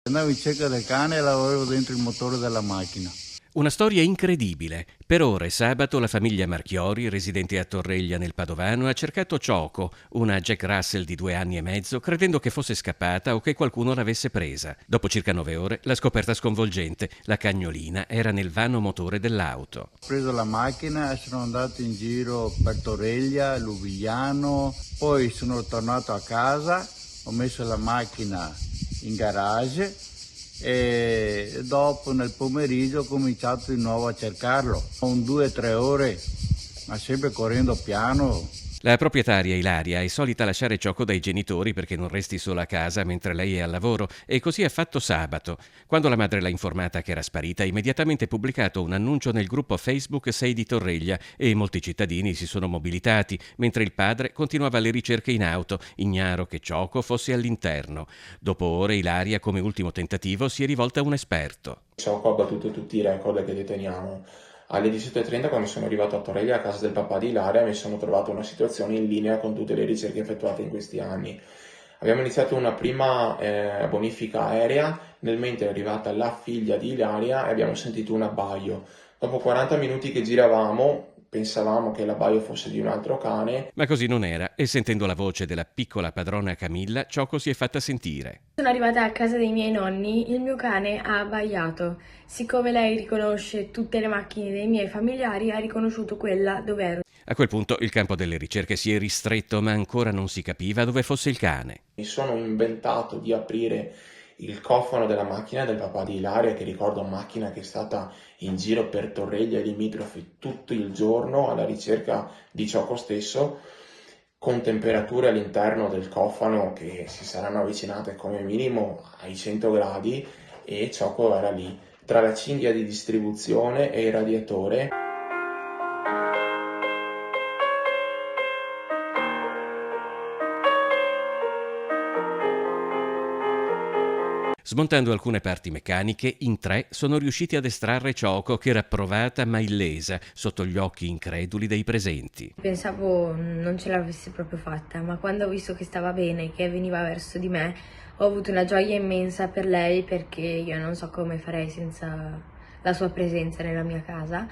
Andavo in cerca del cane e l'avevo dentro il motore della macchina. Una storia incredibile. Per ore sabato la famiglia Marchiori, residente a Torreglia nel Padovano, ha cercato Choco, una Jack Russell di 2 anni e mezzo, credendo che fosse scappata o che qualcuno l'avesse presa. Dopo circa 9 ore, la scoperta sconvolgente. La cagnolina era nel vano motore dell'auto. Ho preso la macchina e sono andato in giro per Torreglia, Lubigliano, poi sono tornato a casa, ho messo la macchina in garage e dopo nel pomeriggio ho cominciato di nuovo a cercarlo. Un 2 o 3 ore, ma sempre correndo piano. La proprietaria Ilaria è solita lasciare Choco dai genitori perché non resti sola a casa mentre lei è al lavoro e così ha fatto sabato. Quando la madre l'ha informata che era sparita, ha immediatamente pubblicato un annuncio nel gruppo Facebook 6 di Torreglia e molti cittadini si sono mobilitati, mentre il padre continuava le ricerche in auto, ignaro che Choco fosse all'interno. Dopo ore Ilaria, come ultimo tentativo, si è rivolta a un esperto. Ciocco ha battuto tutti i record che deteniamo. Alle 18:30, quando sono arrivato a Torreglia a casa del papà di Ilaria, mi sono trovato una situazione in linea con tutte le ricerche effettuate in questi anni. Abbiamo iniziato una prima bonifica aerea, nel mentre è arrivata la figlia di Ilaria e abbiamo sentito un abbaio. Dopo 40 minuti che giravamo, pensavamo che l'abbaio fosse di un altro cane. Ma così non era e sentendo la voce della piccola padrona Camilla, Choco si è fatta sentire. Sono arrivata a casa dei miei nonni, il mio cane ha abbaiato. Siccome lei riconosce tutte le macchine dei miei familiari, ha riconosciuto quella dove ero. A quel punto il campo delle ricerche si è ristretto, ma ancora non si capiva dove fosse il cane. Mi sono inventato di aprire il cofano della macchina del papà di Ilaria, che ricordo macchina che è stata in giro per Torreglia e limitrofi tutto il giorno alla ricerca di Choco stesso, con temperature all'interno del cofano che si saranno avvicinate come minimo ai 100 gradi, e Choco era lì, tra la cinghia di distribuzione e il radiatore. Smontando alcune parti meccaniche, in 3 sono riusciti ad estrarre Choco, che era provata ma illesa sotto gli occhi increduli dei presenti. Pensavo non ce l'avessi proprio fatta, ma quando ho visto che stava bene, che veniva verso di me, ho avuto una gioia immensa per lei, perché io non so come farei senza la sua presenza nella mia casa.